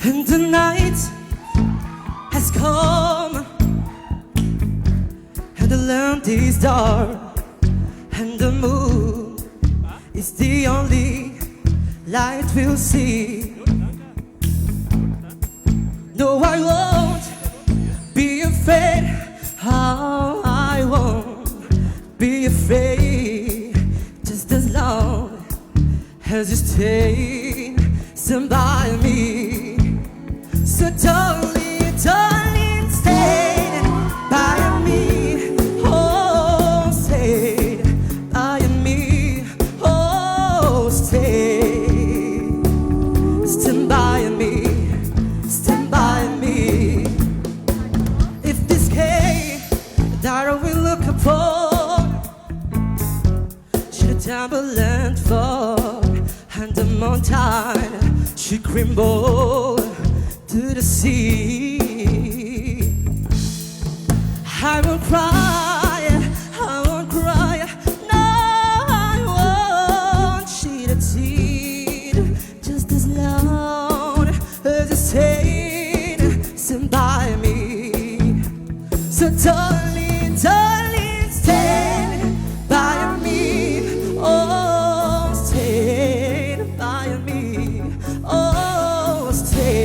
and the night has come, and the land is dark, and the moon is the only light we'll see. No, I won't be afraid. Oh, I won't be afraid. Just as long as you stand by me. So darling, darling, stay by me. Oh, stay by me. Oh, stay. Stand by me. Stand by me. If this cave that we look upon should tumble and fall, and the mountain should crumble to the sea, I won't cry, I won't cry. No, I won't shed a tear. Just as long as you stand by me. So darling, darling, stand by me. Oh, stand by me. Oh, stay.